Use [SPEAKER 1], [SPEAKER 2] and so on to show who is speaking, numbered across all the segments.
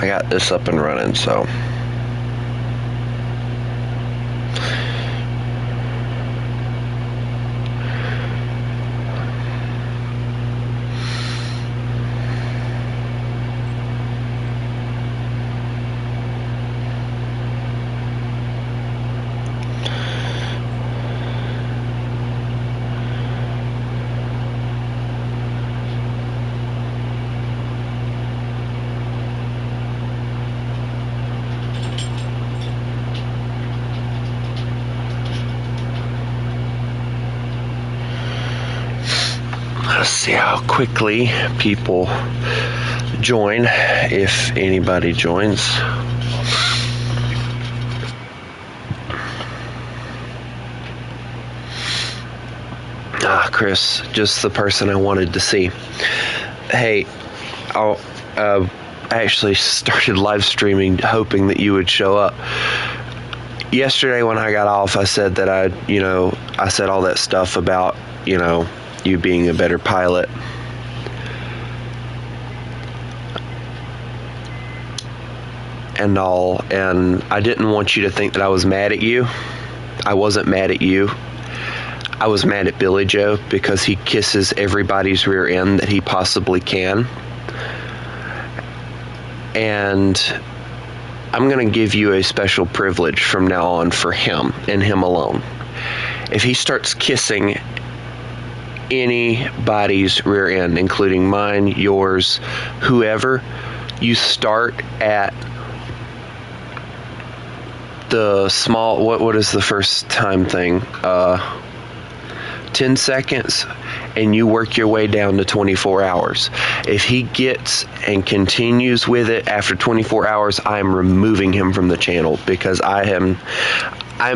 [SPEAKER 1] I got this up and running, so. Let's see how quickly people join, if anybody joins. Chris, just the person I wanted to see. Hey, I actually started live streaming hoping that you would show up. Yesterday when I got off, I said that I said all that stuff about, you being a better pilot. And all, and I didn't want you to think that I was mad at you. I wasn't mad at you. I was mad at Billy Joe because he kisses everybody's rear end that he possibly can. And I'm going to give you a special privilege from now on for him and him alone. If he starts kissing anybody's rear end, including mine, yours, whoever, you start at the small, what is the first time thing? 10 seconds, and you work your way down to 24 hours. If he gets and continues with it after 24 hours, I'm removing him from the channel because I'm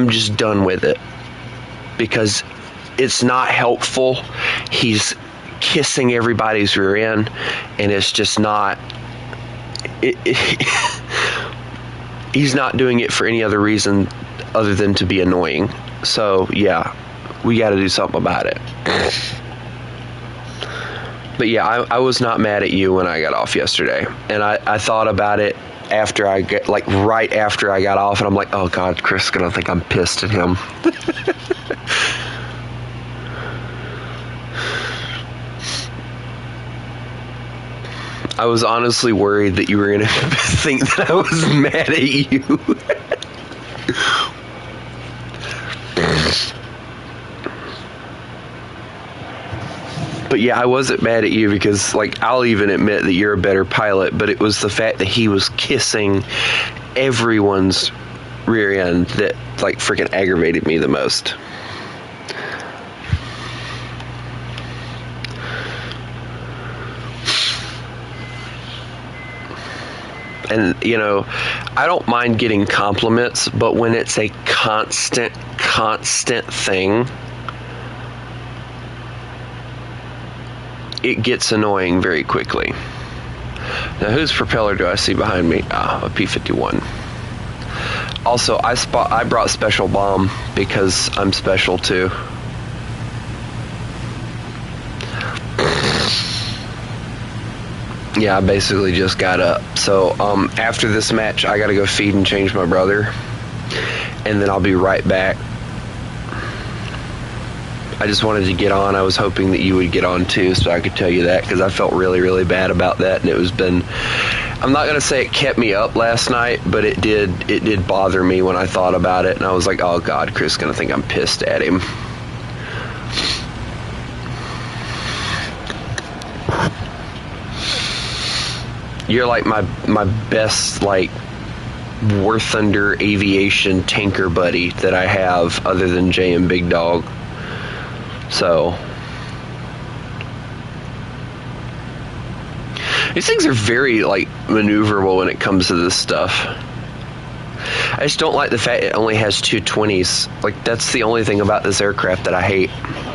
[SPEAKER 1] just done with it. Because it's not helpful. He's kissing everybody's rear end, and it's just not. He's not doing it for any other reason other than to be annoying. So yeah, we got to do something about it. But yeah, I was not mad at you when I got off yesterday, and I thought about it after I get right after I got off, and I'm like, oh God, Chris is gonna think I'm pissed at him. I was honestly worried that you were going to think that I was mad at you. But yeah, I wasn't mad at you because, I'll even admit that you're a better pilot, but it was the fact that he was kissing everyone's rear end that, freaking aggravated me the most. And, I don't mind getting compliments, but when it's a constant thing, it gets annoying very quickly. Now, whose propeller do I see behind me? A P-51. Also, I brought Special Bomb because I'm special too. Yeah, I basically just got up. So after this match, I gotta go feed and change my brother, and then I'll be right back. I just wanted to get on. I was hoping that you would get on too, so I could tell you that, because I felt really, really bad about that, and I'm not gonna say it kept me up last night, but it did bother me when I thought about it, and I was like, oh God, Chris is gonna think I'm pissed at him. You're my best warthunder aviation tanker buddy that I have, other than Jay and Big Dog. So these things are very maneuverable when it comes to this stuff. I just don't like the fact it only has 220s. That's the only thing about this aircraft that I hate.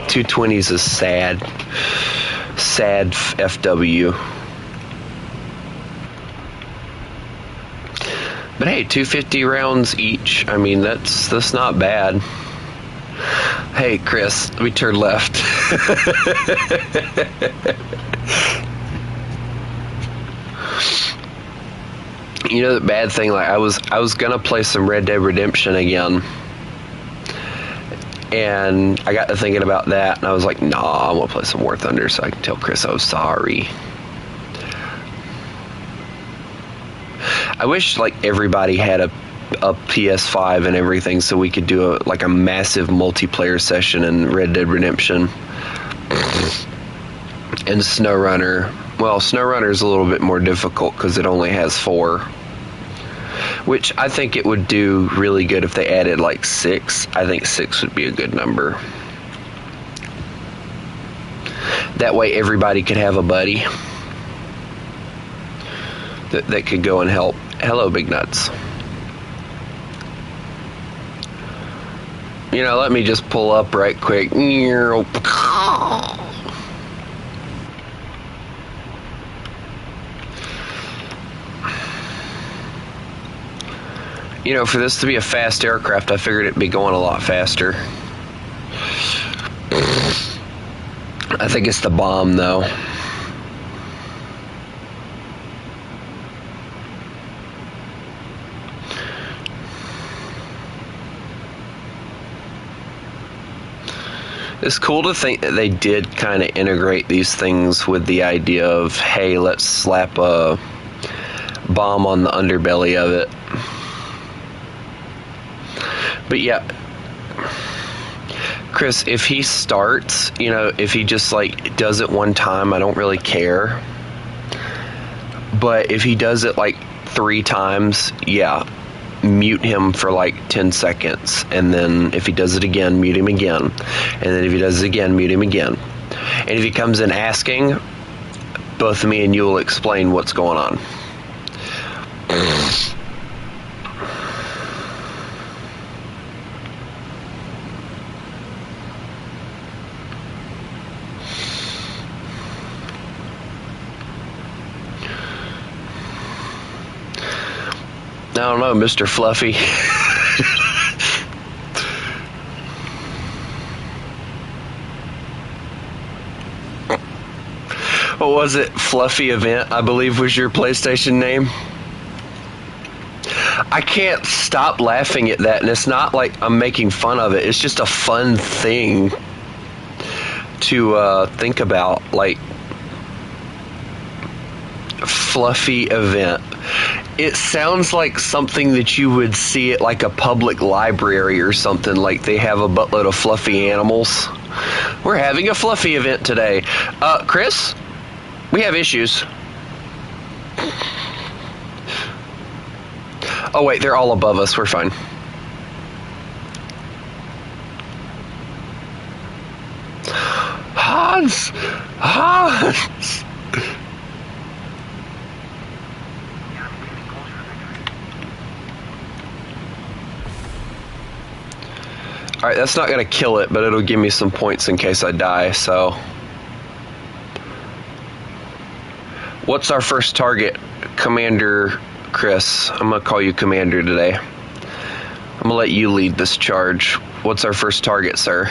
[SPEAKER 1] 220s is sad FW. But hey, 250 rounds each. I mean, that's not bad. Hey, Chris, we turn left. You know the bad thing, like I was gonna play some Red Dead Redemption again, and I got to thinking about that, and I was like, nah, I'm gonna play some War Thunder so I can tell Chris I was sorry. I wish like everybody had a PS5 and everything, so we could do a massive multiplayer session in Red Dead Redemption. And SnowRunner. Well, SnowRunner is a little bit more difficult because it only has 4. Which I think it would do really good if they added like 6. I think 6 would be a good number. That way everybody could have a buddy that could go and help. Hello, Big Nuts. You know, let me just pull up right quick. You know, for this to be a fast aircraft, I figured it'd be going a lot faster. I think it's the bomb, though. It's cool to think that they did kind of integrate these things with the idea of, hey, let's slap a bomb on the underbelly of it. But yeah, Chris, if he starts, you know, if he just like does it one time, I don't really care. But if he does it like 3 times, yeah, mute him for like 10 seconds. And then if he does it again, mute him again. And then if he does it again, mute him again. And if he comes in asking, both me and you will explain what's going on. I don't know, Mr. Fluffy. What was it? Fluffy Event, I believe was your PlayStation name. I can't stop laughing at that, and it's not like I'm making fun of it. It's just a fun thing to think about, like Fluffy Event. It sounds like something that you would see at like a public library or something, like they have a buttload of fluffy animals. We're having a Fluffy Event today. Chris, we have issues. Oh wait, they're all above us. We're fine. Hans! Hans! Alright, that's not going to kill it, but it'll give me some points in case I die, so. What's our first target, Commander Chris? I'm going to call you Commander today. I'm going to let you lead this charge. What's our first target, sir?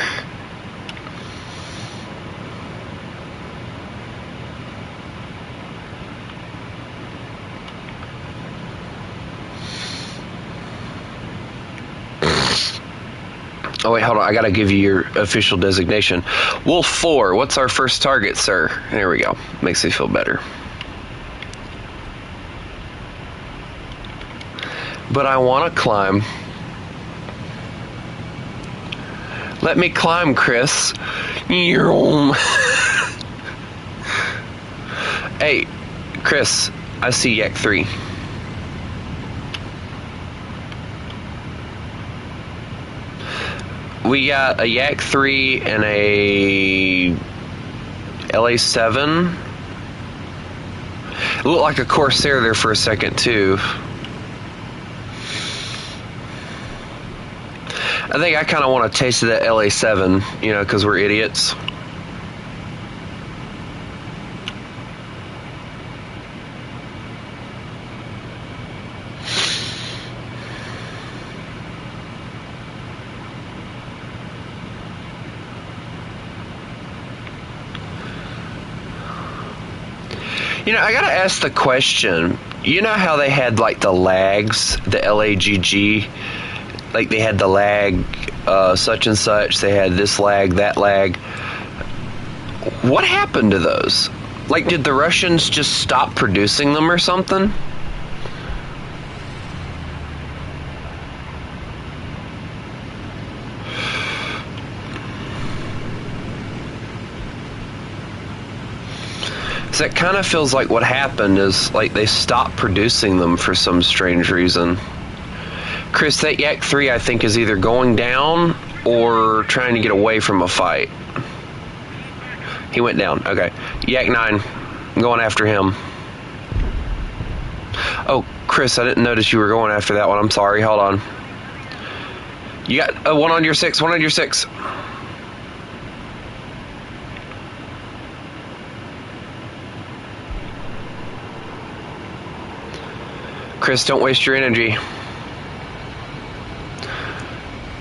[SPEAKER 1] Oh wait, hold on. I gotta give you your official designation. Wolf 4, what's our first target, sir? There we go. Makes me feel better. But I want to climb. Let me climb, Chris. Hey, Chris, I see Yak 3. We got a Yak 3 and a LA7. It looked like a Corsair there for a second, too. I think I kind of want a taste of that LA7, you know, because we're idiots. You know, I gotta ask the question, You know how they had like the lags, the LAGG, like they had the lag, such and such. They had this lag, that lag. What happened to those? Like, did the Russians just stop producing them or something? So it kind of feels like what happened is like they stopped producing them for some strange reason. Chris, that Yak 3 I think is either going down or trying to get away from a fight. He went down. Okay. Yak 9, I'm going after him. Oh, Chris, I didn't notice you were going after that one. I'm sorry. Hold on. You got one on your 6, one on your 6. Chris, don't waste your energy.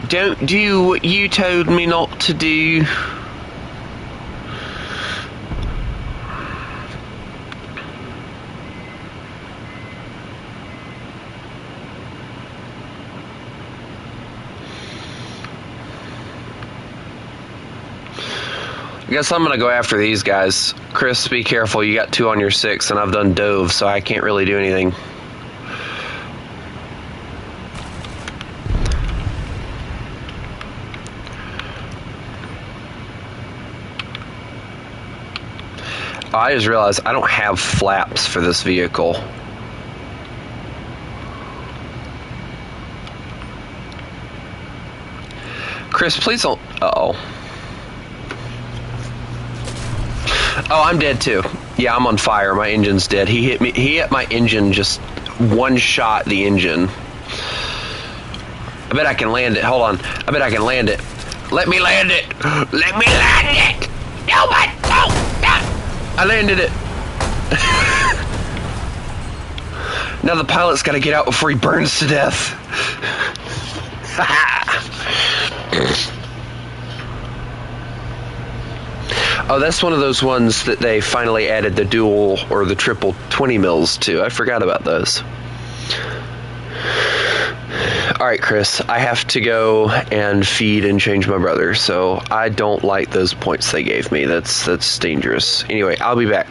[SPEAKER 1] Don't do what you told me not to do. I guess I'm going to go after these guys. Chris, be careful. You got 2 on your 6, and I've done dove, so I can't really do anything. I just realized I don't have flaps for this vehicle. Chris, please don't... Uh-oh. Oh, I'm dead too. Yeah, I'm on fire. My engine's dead. He hit me. He hit my engine, just one shot the engine. I bet I can land it. Hold on. I bet I can land it. Let me land it. Let me land it. No, but no. I landed it. Now the pilot's got to get out before he burns to death. Oh, that's one of those ones that they finally added the dual or the triple 20 mils to. I forgot about those. All right, Chris, I have to go and feed and change my brother, so I don't like those points they gave me. That's dangerous. Anyway, I'll be back.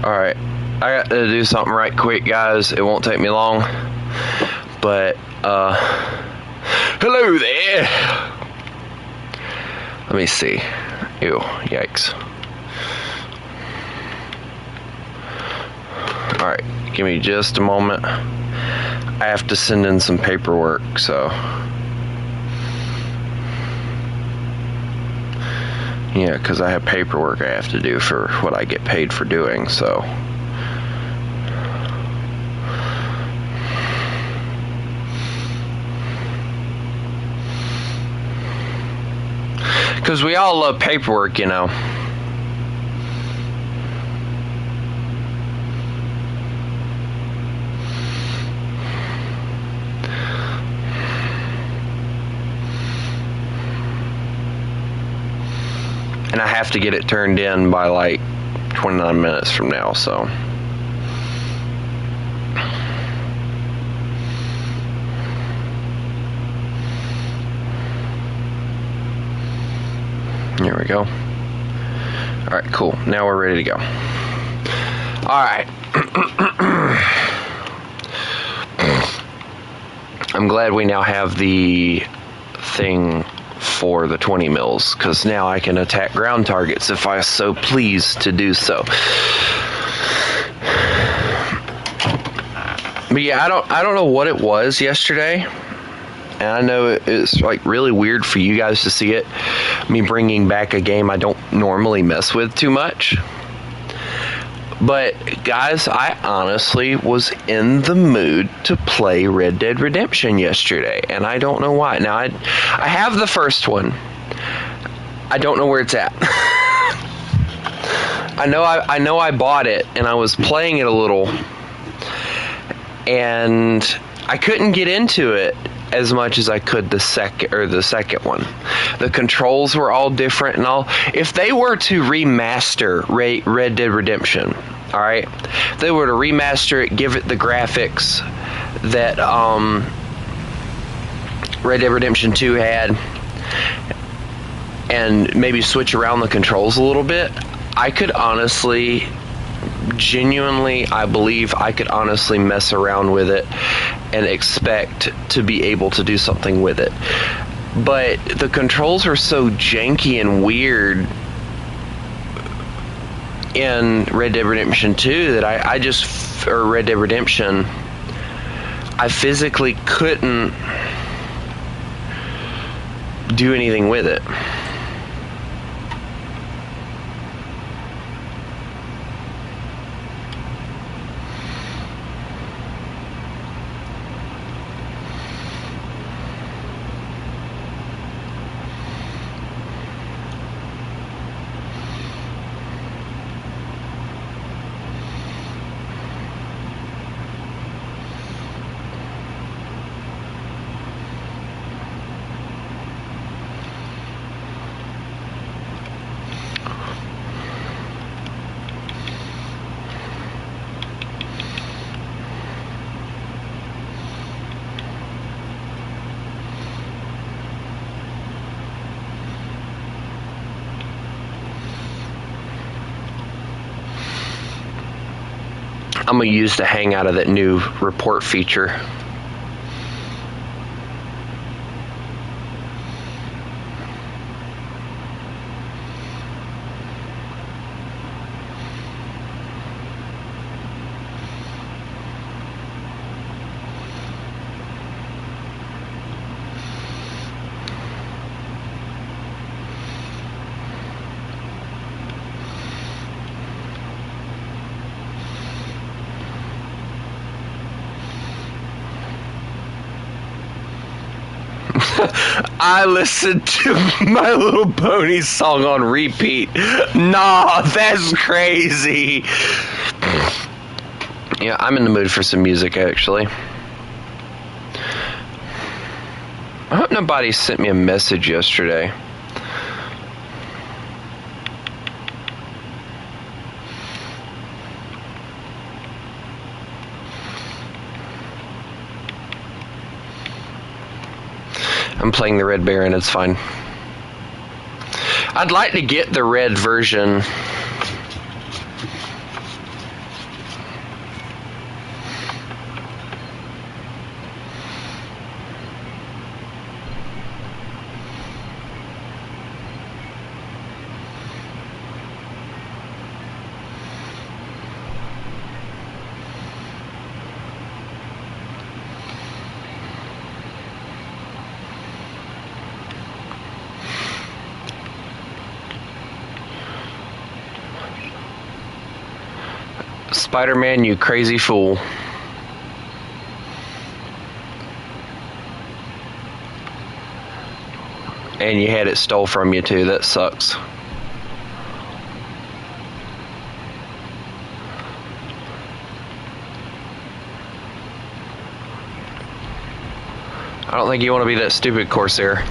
[SPEAKER 1] Alright, I got to do something right quick, guys. It won't take me long. But, hello there! Let me see. Ew, yikes. Alright, give me just a moment. I have to send in some paperwork, so... Yeah, because I have paperwork I have to do for what I get paid for doing, so... Because we all love paperwork, you know. And I have to get it turned in by like 29 minutes from now, so. Here we go. Alright, cool. Now we're ready to go. Alright. I'm glad we now have the thing for the 20 mils, because now I can attack ground targets if I so please to do so. But yeah, I don't know what it was yesterday, and I know it's like really weird for you guys to see it, me bringing back a game I don't normally mess with too much. But guys, I honestly was in the mood to play Red Dead Redemption yesterday, and I don't know why. Now I have the first one. I don't know where it's at. I know I bought it, and I was playing it a little, and I couldn't get into it as much as I could the second one. The controls were all different and all. If they were to remaster Red Dead Redemption, all right, if they were to remaster it, give it the graphics that Red Dead Redemption 2 had, and maybe switch around the controls a little bit, I could honestly, genuinely, I believe I could honestly mess around with it and expect to be able to do something with it. But the controls are so janky and weird in Red Dead Redemption 2 that or Red Dead Redemption, I physically couldn't do anything with it. I'm going to use the hang out of that new report feature. I listened to My Little Pony song on repeat. Nah, that's crazy. Yeah, I'm in the mood for some music, actually. I hope nobody sent me a message yesterday. I'm playing the Red Baron, it's fine. I'd like to get the red version Spider-Man, you crazy fool. And you had it stole from you too, that sucks. I don't think you want to be that stupid, Corsair.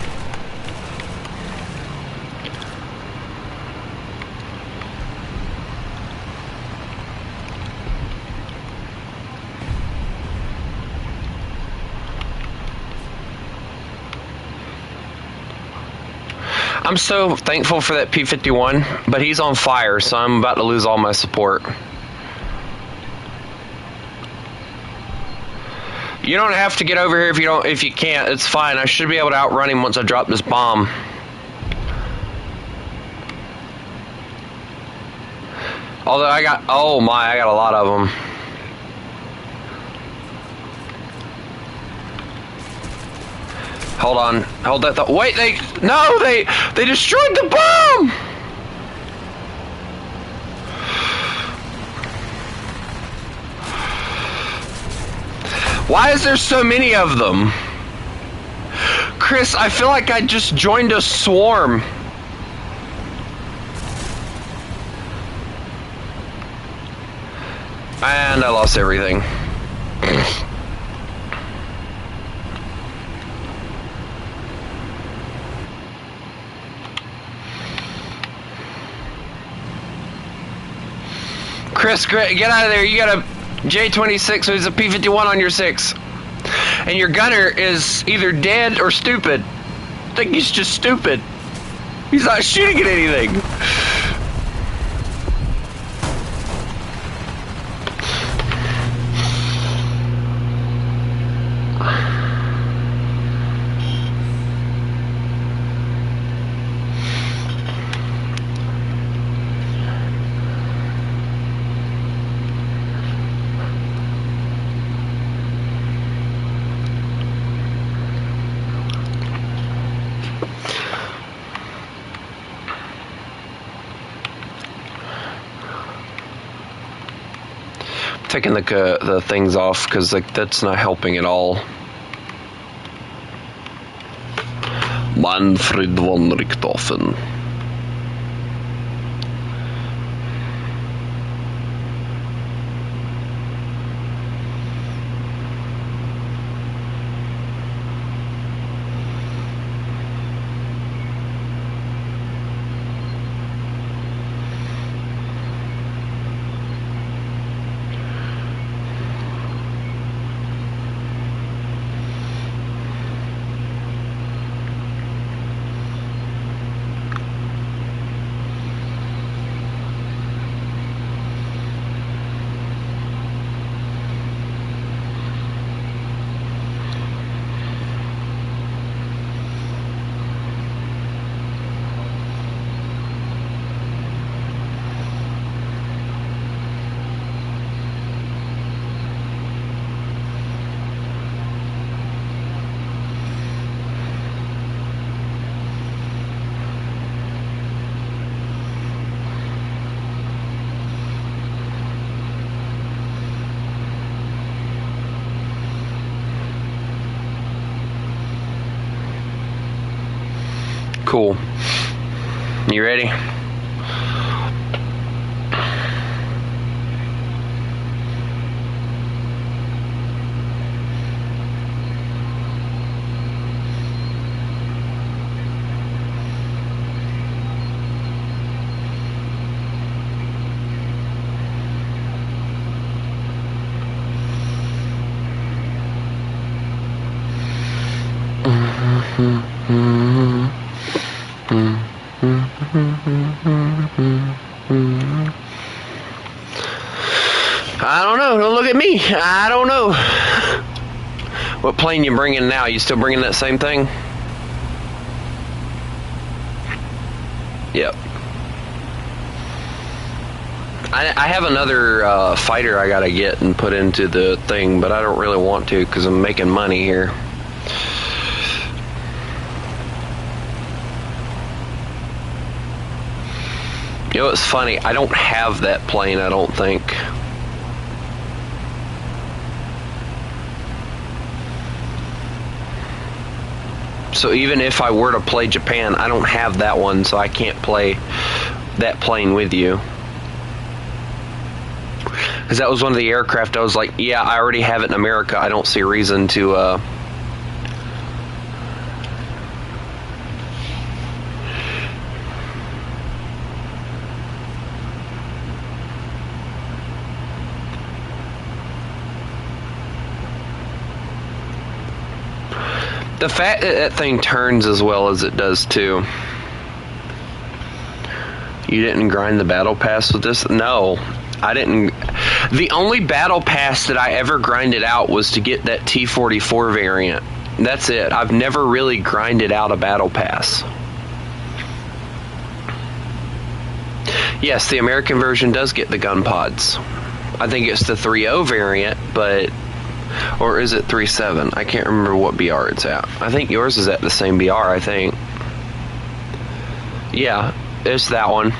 [SPEAKER 1] I'm so thankful for that P-51, but he's on fire, so I'm about to lose all my support. You don't have to get over here if you can't. It's fine. I should be able to outrun him once I drop this bomb. Although I got a lot of them. Hold on. Hold that thought. Wait, they destroyed the bomb! Why is there so many of them? Chris, I feel like I just joined a swarm. And I lost everything. Chris, get out of there. You got a J-26, so there's a P-51 on your 6. And your gunner is either dead or stupid. I think he's just stupid. He's not shooting at anything. Taking the things off because that's not helping at all. Manfred von Richthofen. Cool. You ready? I don't know. Don't look at me. I don't know. What plane you bringing now? You still bringing that same thing? Yep. I have another fighter I gotta get and put into the thing, but I don't really want to because I'm making money here. You know, it's funny. I don't have that plane, I don't think. So even if I were to play Japan, I don't have that one, so I can't play that plane with you. Because that was one of the aircraft I was like, yeah, I already have it in America. I don't see a reason to... The fact that that thing turns as well as it does, too. You didn't grind the battle pass with this? No, I didn't. The only battle pass that I ever grinded out was to get that T-44 variant. That's it. I've never really grinded out a battle pass. Yes, the American version does get the gun pods. I think it's the 3.0 variant, but... Or is it 3.7? I can't remember what BR it's at. I think yours is at the same BR, I think. Yeah, it's that one.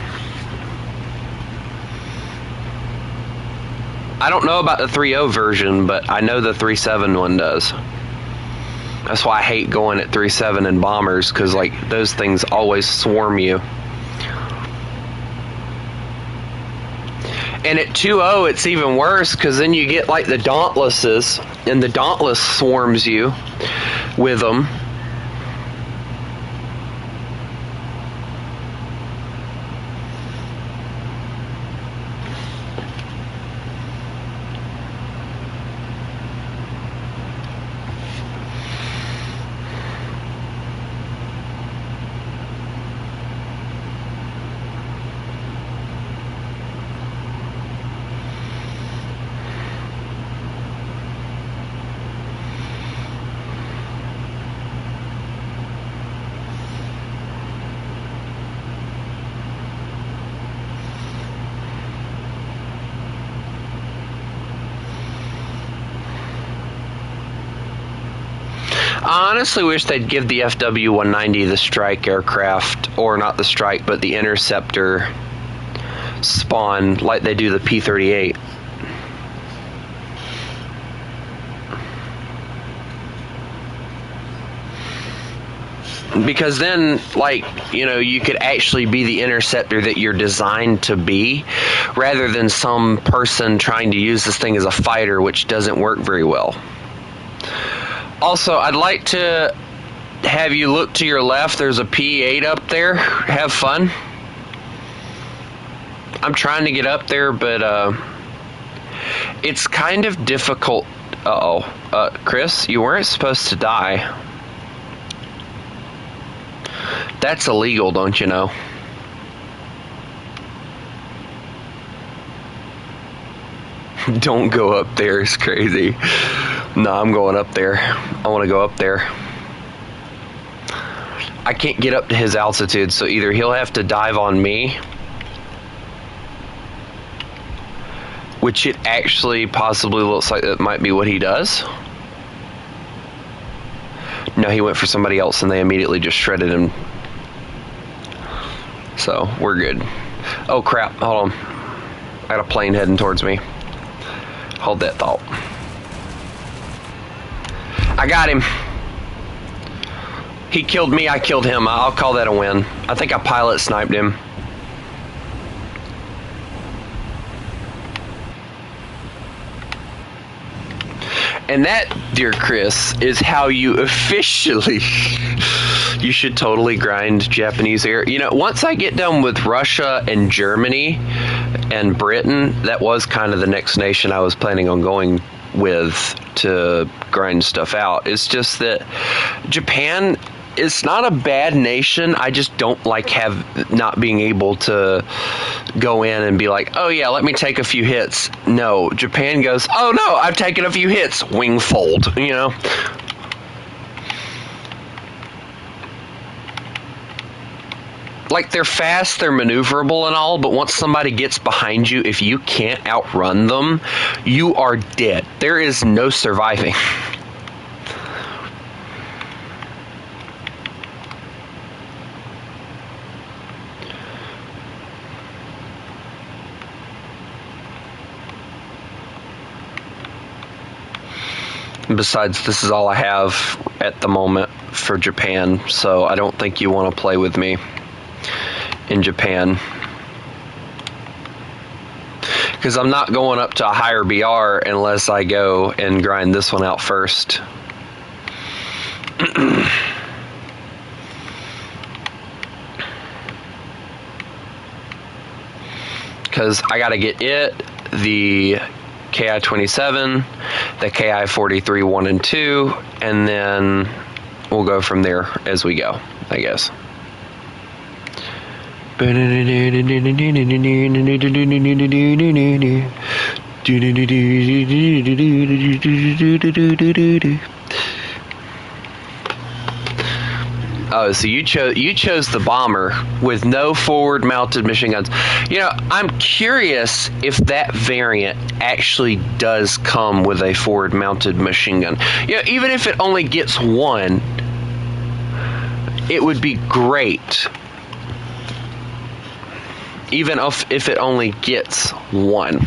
[SPEAKER 1] I don't know about the 3.0 version, but I know the 3.7 one does. That's why I hate going at 3.7 in bombers, because like those things always swarm you. And at 2.0 it's even worse, because then you get like the Dauntlesses, and the Dauntless swarms you with them. I honestly wish they'd give the FW-190 the strike aircraft, or not the strike, but the interceptor spawn like they do the P-38. Because then, like, you know, you could actually be the interceptor that you're designed to be, rather than some person trying to use this thing as a fighter, which doesn't work very well. Also, I'd like to have you look to your left. There's a P-8 up there. Have fun. I'm trying to get up there, but it's kind of difficult. Chris, you weren't supposed to die. That's illegal, don't you know? Don't go up there, it's crazy. No, I'm going up there. I want to go up there. I can't get up to his altitude, so either he'll have to dive on me, which it actually possibly looks like that might be what he does. No, he went for somebody else and they immediately just shredded him. So, we're good. Oh crap, hold on. I got a plane heading towards me. Hold that thought. I got him. He killed me, I killed him. I'll call that a win. I think I pilot sniped him. And that, dear Chris, is how you officially... You should totally grind Japanese air. You know, once I get done with Russia and Germany and Britain, that was kind of the next nation I was planning on going with to grind stuff out. It's just that Japan is not a bad nation. I just don't like not being able to go in and be like, oh yeah, let me take a few hits. No, Japan goes, oh no, I've taken a few hits. Wing fold, you know? Like, they're fast, they're maneuverable and all, but once somebody gets behind you, if you can't outrun them, you are dead. There is no surviving. Besides, this is all I have at the moment for Japan, so I don't think you want to play with me in Japan. Because I'm not going up to a higher BR unless I go and grind this one out first. Because I got to get it, the KI-27, the KI-43 1 and 2, and then we'll go from there as we go, I guess. Oh, so you chose the bomber with no forward mounted machine guns. You know, I'm curious if that variant actually does come with a forward mounted machine gun. You know, even if it only gets one, it would be great. Even if it only gets one.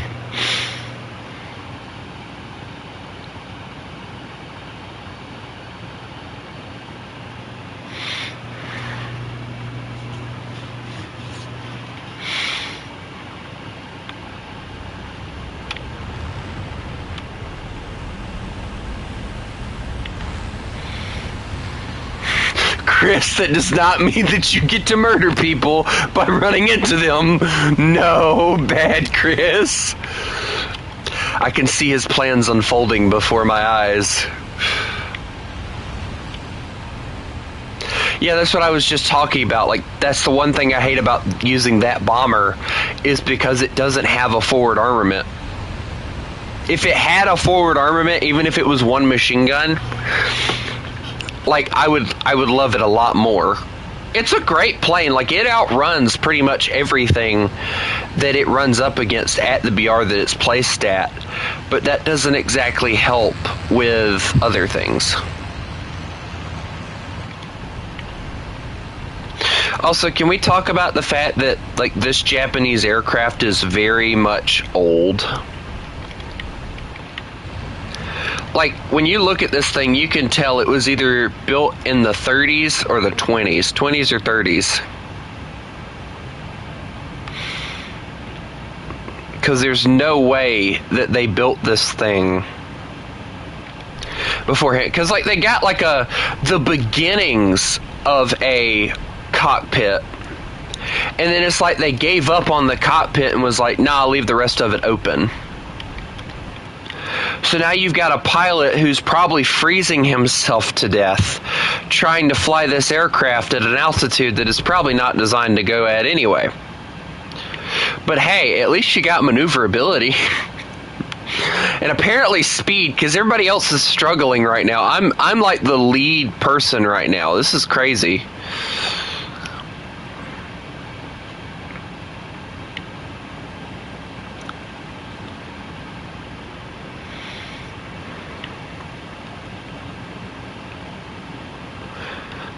[SPEAKER 1] Chris, that does not mean that you get to murder people by running into them. No, bad Chris. I can see his plans unfolding before my eyes. Yeah, that's what I was just talking about. Like, that's the one thing I hate about using that bomber, is because it doesn't have a forward armament. If it had a forward armament, even if it was one machine gun, like, I would love it a lot more. It's a great plane. Like, it outruns pretty much everything that it runs up against at the BR that it's placed at, but that doesn't exactly help with other things. Also, can we talk about the fact that, like, this Japanese aircraft is very much old? Like, when you look at this thing, you can tell it was either built in the 30s or the 20s. 20s or 30s. Because there's no way that they built this thing beforehand. Because, like, they got, like, the beginnings of a cockpit. And then it's like they gave up on the cockpit and was like, nah, I'll leave the rest of it open. So now you've got a pilot who's probably freezing himself to death trying to fly this aircraft at an altitude that is probably not designed to go at anyway. But hey, at least you got maneuverability. And apparently speed, because everybody else is struggling right now. I'm like the lead person right now. This is crazy.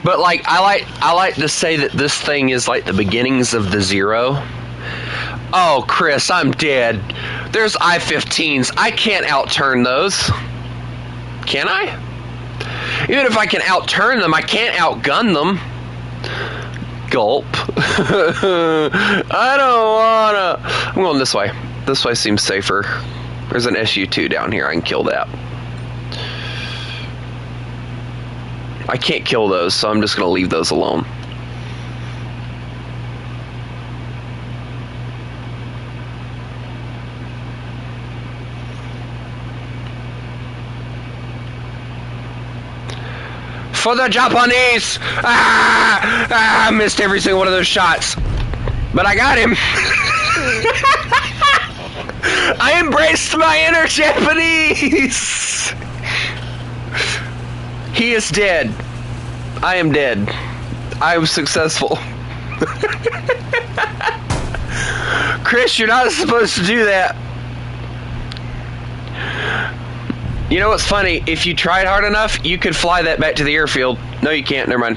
[SPEAKER 1] But like I like to say that this thing is like the beginnings of the Zero. Oh, Chris, I'm dead. There's I-15s. I can't outturn those. Can I? Even if I can outturn them, I can't outgun them. Gulp. I don't wanna. I'm going this way. This way seems safer. There's an SU-2 down here. I can kill that. I can't kill those, so I'm just going to leave those alone. For the Japanese! I missed every single one of those shots. But I got him. I embraced my inner Japanese! He is dead. I am dead. I was successful. Chris, you're not supposed to do that. You know what's funny? If you tried hard enough, you could fly that back to the airfield. No, you can't. Never mind.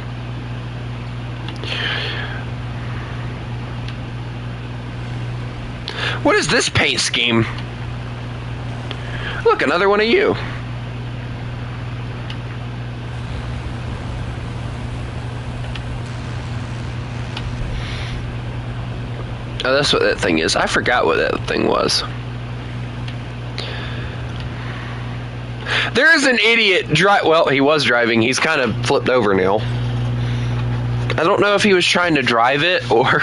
[SPEAKER 1] What is this paint scheme? Look, another one of you. Oh, that's what that thing is. I forgot what that thing was. There is an idiot well, he was driving. He's kind of flipped over now. I don't know if he was trying to drive it or...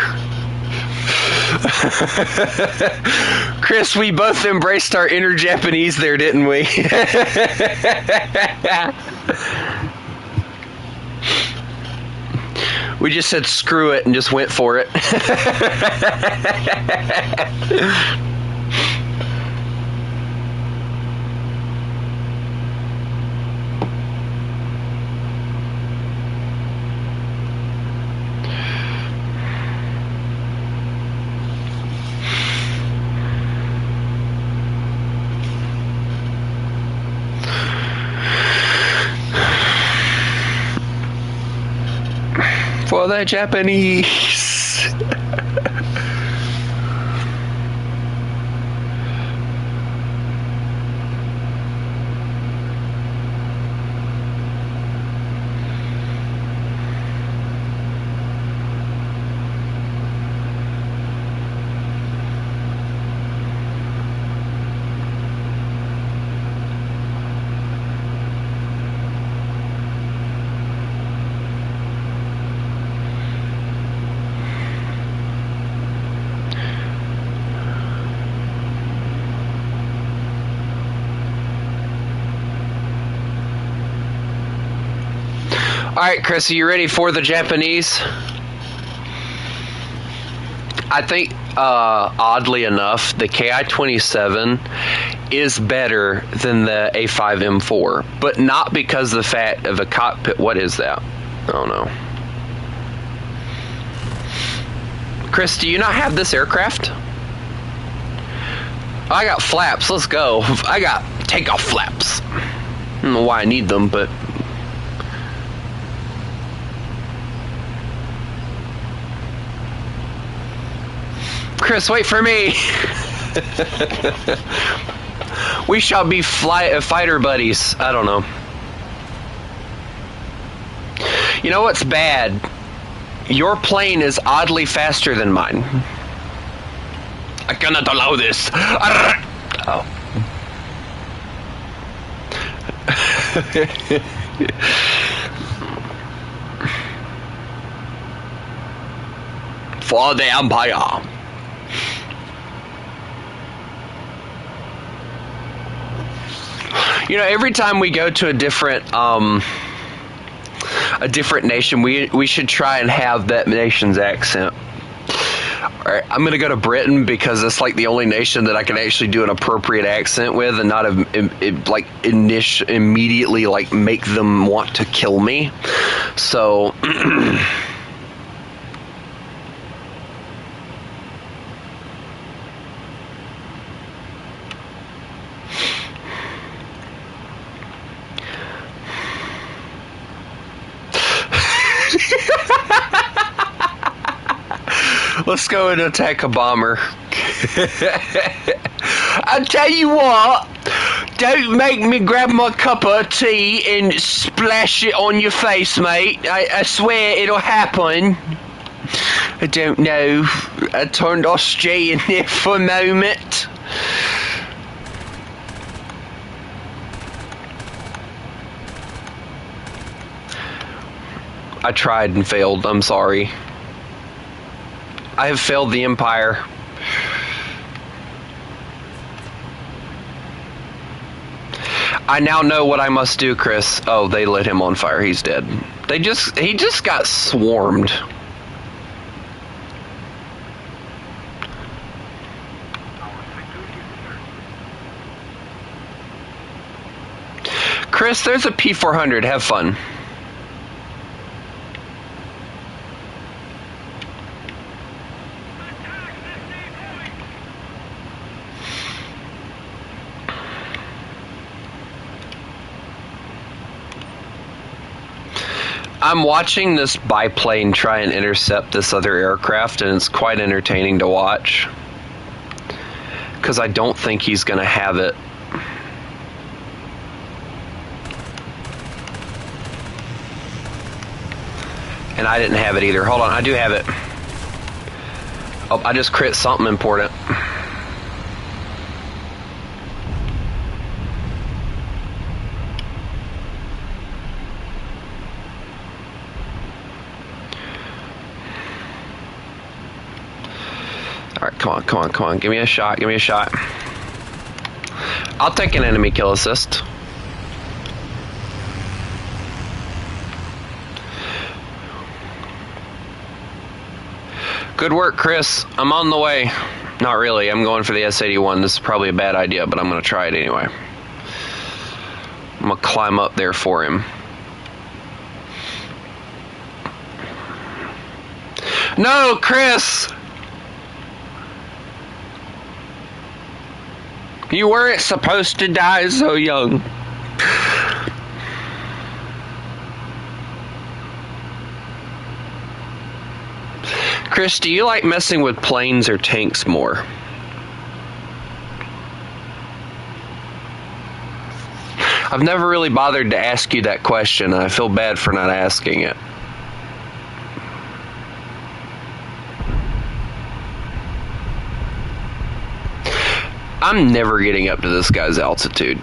[SPEAKER 1] Chris, we both embraced our inner Japanese there, didn't we? We just said screw it and just went for it. For the Japanese. Alright, Chris, are you ready for the Japanese? I think, oddly enough, the KI-27 is better than the A5M4, but not because of the fact of a cockpit. What is that? I don't know. Chris, do you not have this aircraft? I got flaps. Let's go. I got takeoff flaps. I don't know why I need them, but... Chris, wait for me. We shall be fighter buddies. I don't know. You know what's bad? Your plane is oddly faster than mine. I cannot allow this. Oh. For the Empire. You know, every time we go to a different nation, we should try and have that nation's accent. All right, I'm gonna go to Britain because it's like the only nation that I can actually do an appropriate accent with and not immediately like make them want to kill me. So. Let's go and attack a bomber. I tell you what, don't make me grab my cup of tea and splash it on your face, mate. I swear it'll happen. I don't know. I turned Australian there for a moment. I tried and failed. I'm sorry. I have failed the Empire. I now know what I must do, Chris. Oh, they lit him on fire. He's dead. He just got swarmed. Chris, there's a P400. Have fun. I'm watching this biplane try and intercept this other aircraft, and it's quite entertaining to watch. Because I don't think he's going to have it. And I didn't have it either. Hold on, I do have it. Oh, I just crit something important. Alright, come on, come on, come on. Give me a shot, give me a shot. I'll take an enemy kill assist. Good work, Chris. I'm on the way. Not really. I'm going for the S81. This is probably a bad idea, but I'm going to try it anyway. I'm going to climb up there for him. No, Chris! You weren't supposed to die so young. Chris, do you like messing with planes or tanks more? I've never really bothered to ask you that question, and I feel bad for not asking it. I'm never getting up to this guy's altitude.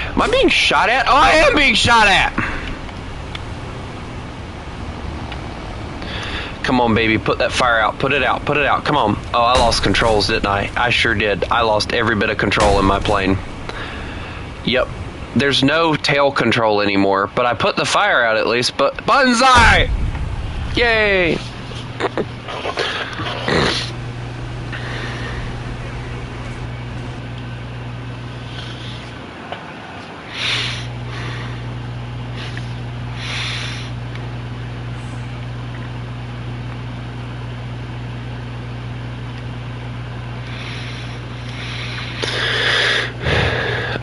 [SPEAKER 1] Am I being shot at? Oh, I am being shot at! Come on, baby. Put that fire out. Put it out. Put it out. Come on. Oh, I lost controls, didn't I? I sure did. I lost every bit of control in my plane. Yep. There's no tail control anymore, but I put the fire out at least, but Banzai! Yay!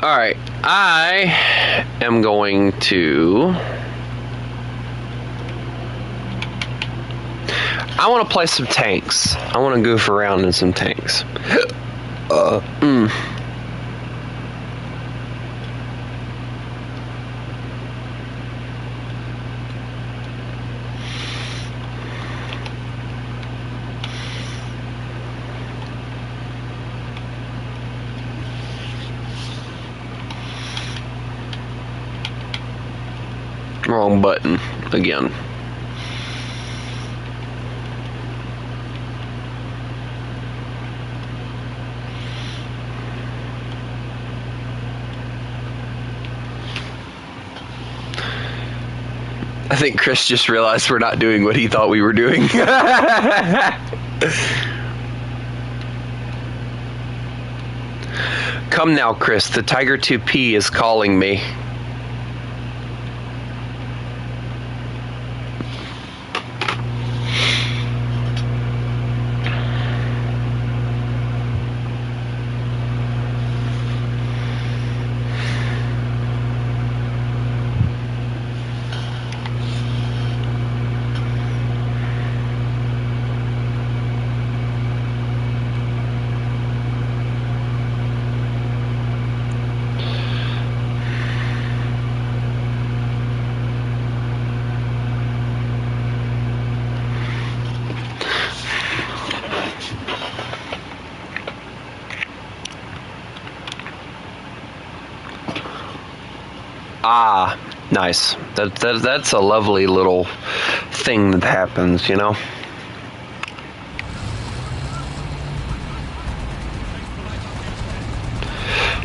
[SPEAKER 1] Alright, I am going to... I want to play some tanks. I want to goof around in some tanks. Wrong button again. I think Chris just realized we're not doing what he thought we were doing. Come now, Chris. The Tiger 2P is calling me. Ah, nice. That's a lovely little thing that happens, you know?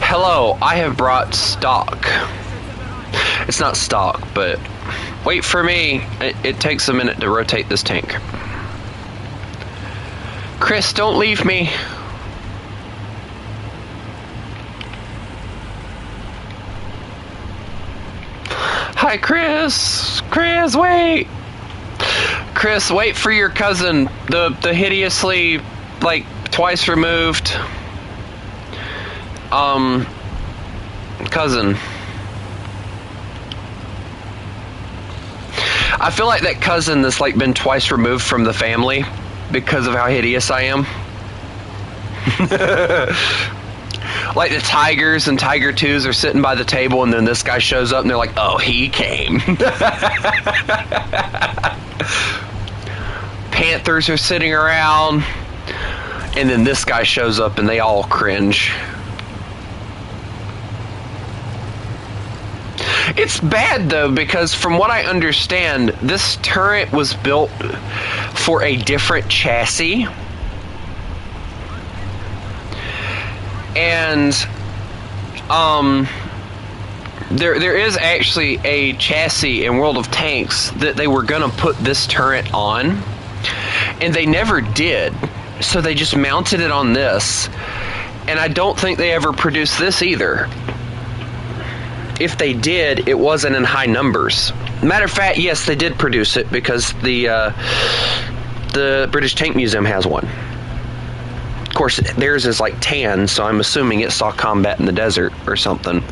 [SPEAKER 1] Hello, I have brought stock. It's not stock, but wait for me. It takes a minute to rotate this tank. Chris, don't leave me. Hi, Chris. Chris, wait. Chris, wait for your cousin. The hideously, like, twice removed, cousin. I feel like that cousin that's, like, been twice removed from the family because of how hideous I am. Like the Tigers and Tiger 2s are sitting by the table, and then this guy shows up and they're like, oh, he came. Panthers are sitting around, and then this guy shows up and they all cringe. It's bad though, because from what I understand, this turret was built for a different chassis. And there is actually a chassis in World of Tanks that they were going to put this turret on, and they never did. So they just mounted it on this, and I don't think they ever produced this either. If they did, it wasn't in high numbers. Matter of fact, yes, they did produce it, because the British Tank Museum has one. Of course, theirs is like tan, so I'm assuming it saw combat in the desert or something.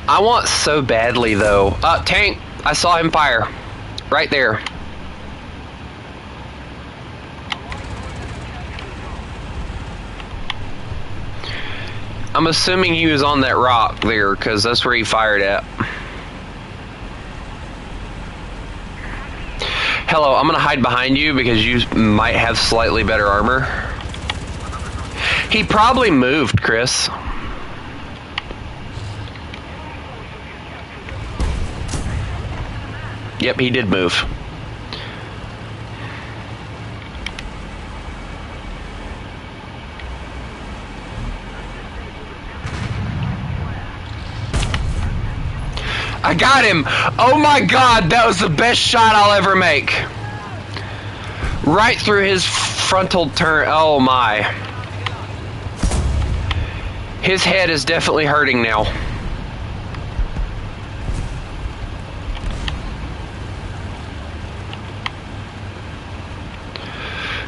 [SPEAKER 1] I want so badly, though. Tank! I saw him fire. Right there. I'm assuming he was on that rock there, because that's where he fired at. Hello, I'm going to hide behind you because you might have slightly better armor. He probably moved, Chris. Yep, he did move. I got him! Oh my god, that was the best shot I'll ever make. Right through his frontal turn. Oh my. His head is definitely hurting now.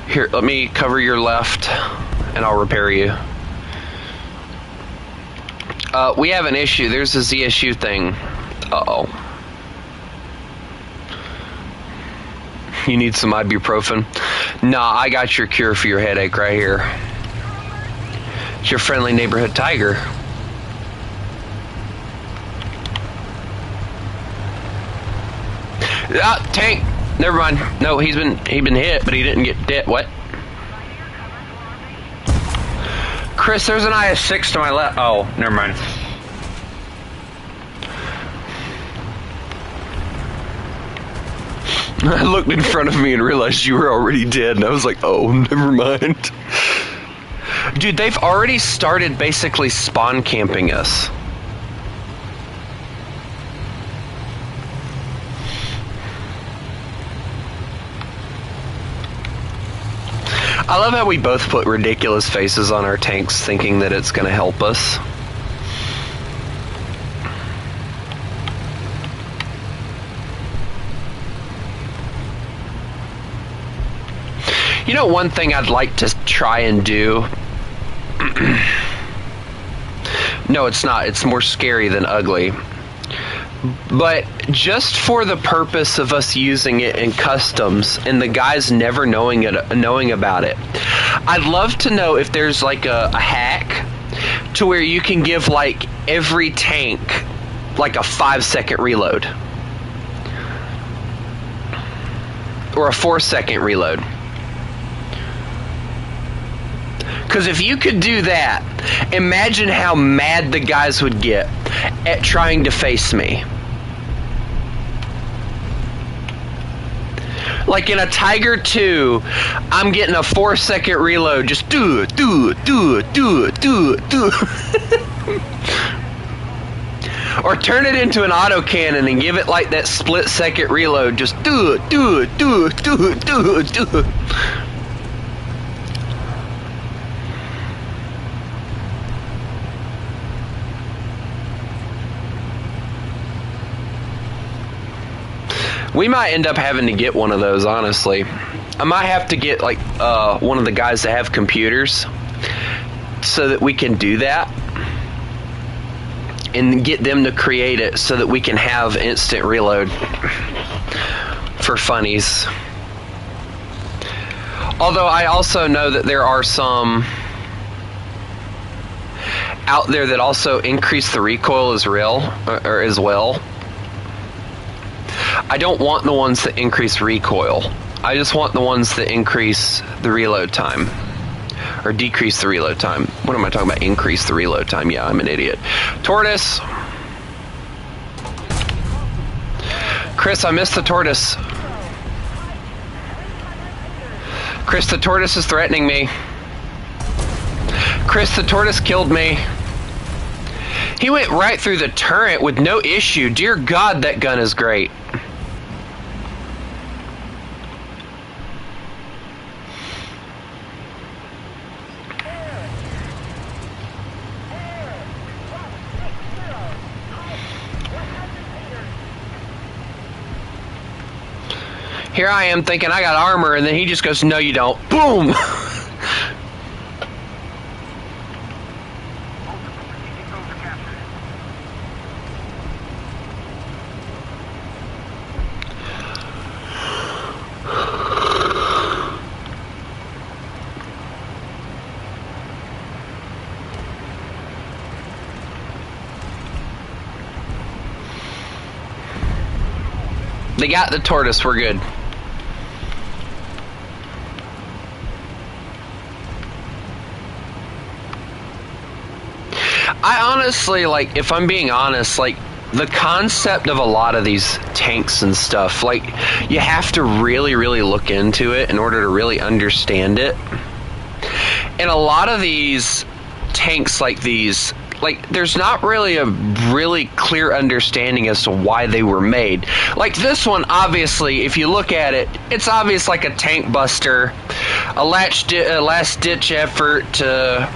[SPEAKER 1] Here, let me cover your left and I'll repair you. We have an issue. There's a ZSU thing. Uh-oh. You need some ibuprofen? Nah, I got your cure for your headache right here. It's your friendly neighborhood tiger. Tank! Never mind. No, he's been hit, but he didn't get dead. What? Chris, there's an IS-6 to my left. Oh, never mind. I looked in front of me and realized you were already dead, and I was like, oh, never mind. Dude, they've already started basically spawn camping us. I love how we both put ridiculous faces on our tanks thinking that it's going to help us. You know, one thing I'd like to try and do... No, it's not. It's more scary than ugly. But just for the purpose of us using it in customs and the guys never knowing about it, I'd love to know if there's like a hack to where you can give like every tank like a 5-second reload. Or a 4-second reload. Because if you could do that, imagine how mad the guys would get at trying to face me. Like in a Tiger 2, I'm getting a 4-second reload. Just do it. Or turn it into an autocannon and give it like that split-second reload. Just do it. We might end up having to get one of those, honestly. I might have to get like one of the guys that have computers so that we can do that and get them to create it so that we can have instant reload. for funnies. Although I also know that there are some out there that also increase the recoil as well. I don't want the ones that increase recoil. I just want the ones that increase the reload time. Or decrease the reload time. What am I talking about? Increase the reload time. Yeah, I'm an idiot. Tortoise. Chris, I missed the tortoise. Chris, the tortoise is threatening me. Chris, the tortoise killed me. He went right through the turret with no issue. Dear God, that gun is great. Here I am thinking I got armor, and then he just goes, no you don't. Boom! They got the tortoise, we're good. I honestly, like, if I'm being honest, like, the concept of a lot of these tanks and stuff, like, you have to really, really look into it in order to really understand it. And a lot of these tanks like these, like, there's not really a really clear understanding as to why they were made. Like this one, obviously, if you look at it, it's obvious like a tank buster, a last-ditch effort to,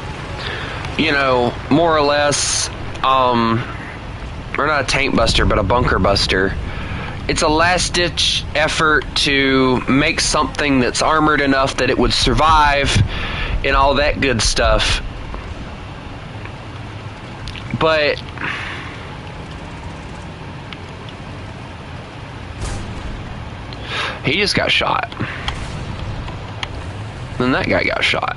[SPEAKER 1] you know, more or less, or not a tank buster, but a bunker buster. It's a last-ditch effort to make something that's armored enough that it would survive and all that good stuff. But he just got shot. Then that guy got shot.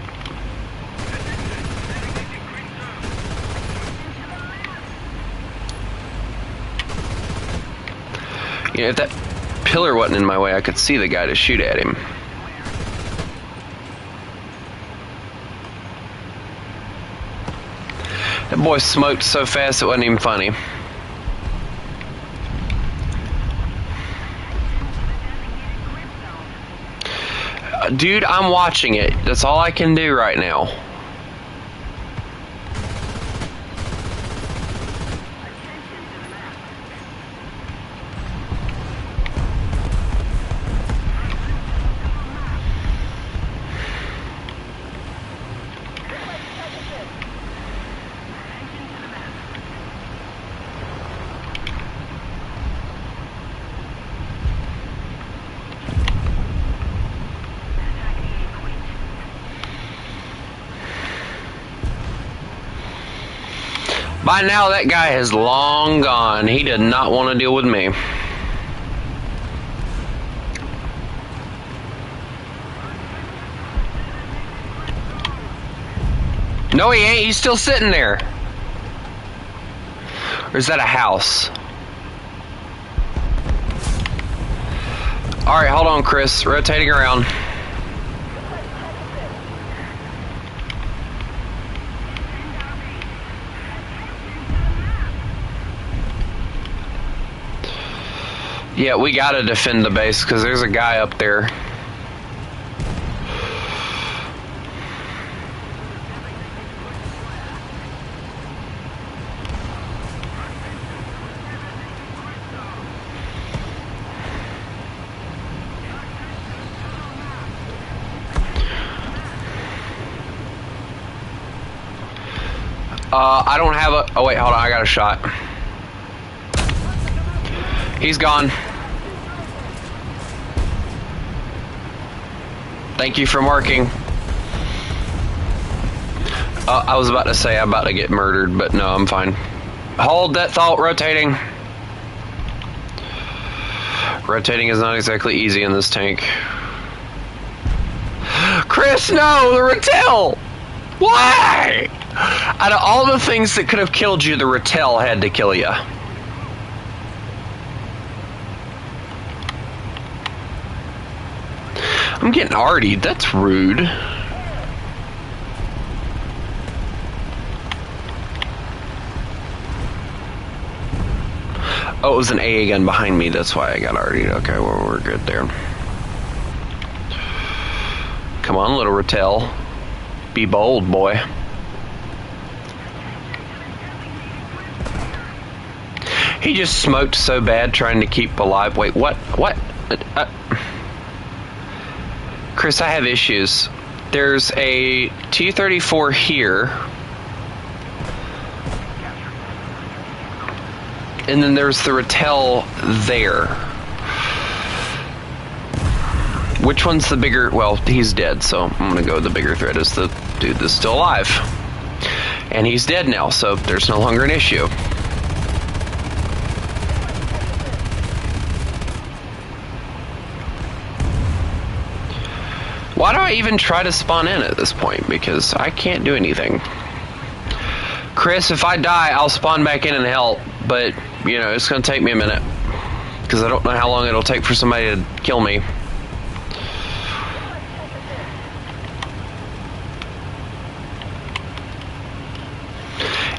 [SPEAKER 1] You know, if that pillar wasn't in my way, I could see the guy to shoot at him. That boy smoked so fast it wasn't even funny. Dude, I'm watching it. That's all I can do right now. By now, that guy has long gone. He did not want to deal with me. No, he ain't. He's still sitting there. Or is that a house? Alright, hold on, Chris. Rotating around. Yeah, we gotta defend the base because there's a guy up there. I don't have a... Oh, wait, hold on. I got a shot. He's gone. Thank you for marking. I was about to say I'm about to get murdered, but no, I'm fine. Hold that thought, rotating. Rotating is not exactly easy in this tank. Chris, no! The Rattel! Why? Out of all the things that could have killed you, the Rattel had to kill you. I'm getting artied. That's rude. Oh, it was an AA gun behind me. That's why I got artied. Okay, well, we're good there. Come on, little Rattel. Be bold, boy. He just smoked so bad trying to keep alive. Wait, what? What? Chris, I have issues. There's a T-34 here. And then there's the Rattel there. Which one's the bigger? Well, he's dead, so I'm gonna go with the bigger threat is the dude that's still alive. And he's dead now, so there's no longer an issue. Why do I even try to spawn in at this point? Because I can't do anything. Chris, if I die, I'll spawn back in and help. But, you know, it's going to take me a minute. Because I don't know how long it'll take for somebody to kill me.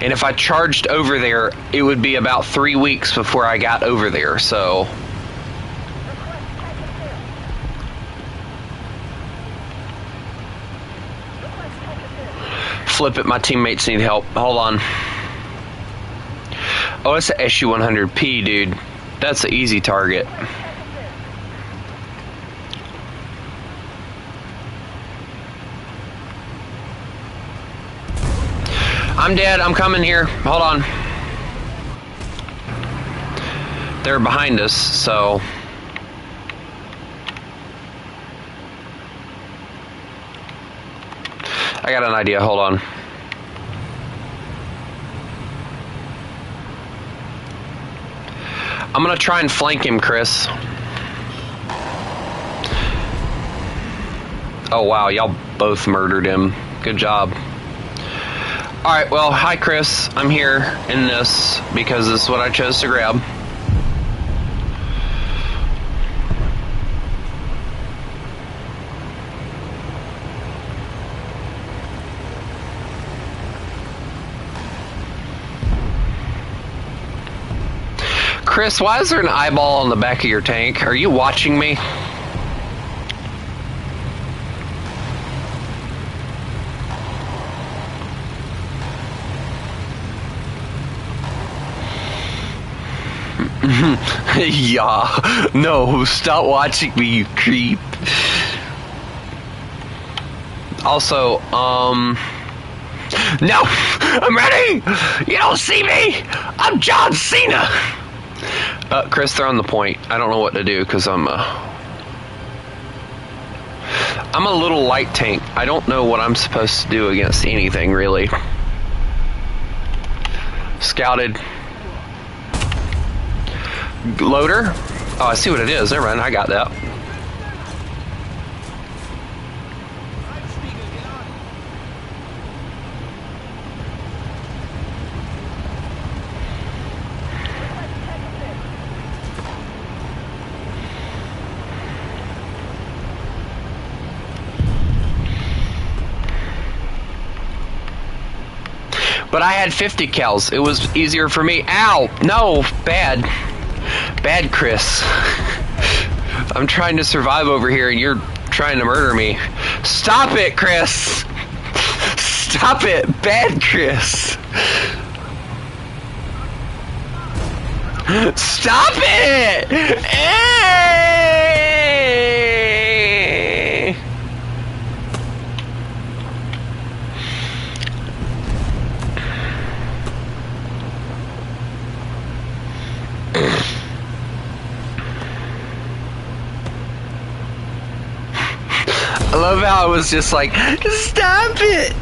[SPEAKER 1] And if I charged over there, it would be about 3 weeks before I got over there, so... Flip it, my teammates need help. Hold on. Oh, it's an SU-100P, dude. That's an easy target. I'm dead. I'm coming here. Hold on. They're behind us, so... I got an idea. Hold on. I'm gonna try and flank him, Chris. Oh, wow. Y'all both murdered him. Good job. Alright, well, hi, Chris. I'm here in this because this is what I chose to grab. Chris, why is there an eyeball on the back of your tank? Are you watching me? Yeah. No, stop watching me, you creep. Also, no! I'm ready! You don't see me! I'm John Cena! Chris, they're on the point. I don't know what to do because I'm a little light tank. I don't know what I'm supposed to do against anything, really. Scouted. Loader? Oh, I see what it is. Never mind, I got that. But I had 50 cals. It was easier for me. Ow! No! Bad. Bad, Chris. I'm trying to survive over here and you're trying to murder me. Stop it, Chris! Stop it! Bad, Chris! Stop it! Hey! I love how I was just like, stop it!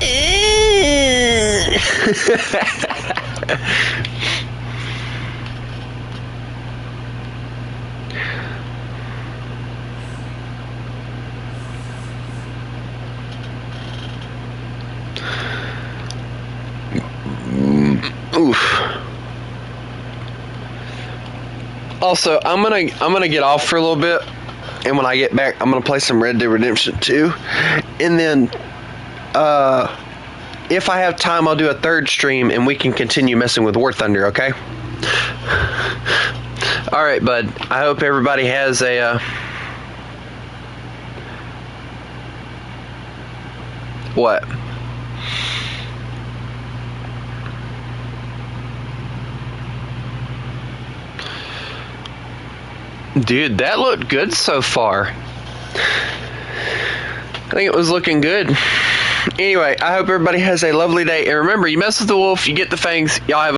[SPEAKER 1] Also, I'm gonna get off for a little bit, and when I get back, I'm gonna play some Red Dead Redemption 2, and then if I have time, I'll do a third stream, and we can continue messing with War Thunder. Okay? All right, bud. I hope everybody has a what? Dude, that looked good so far. I think it was looking good. Anyway, I hope everybody has a lovely day. And remember, you mess with the wolf, you get the fangs. Y'all have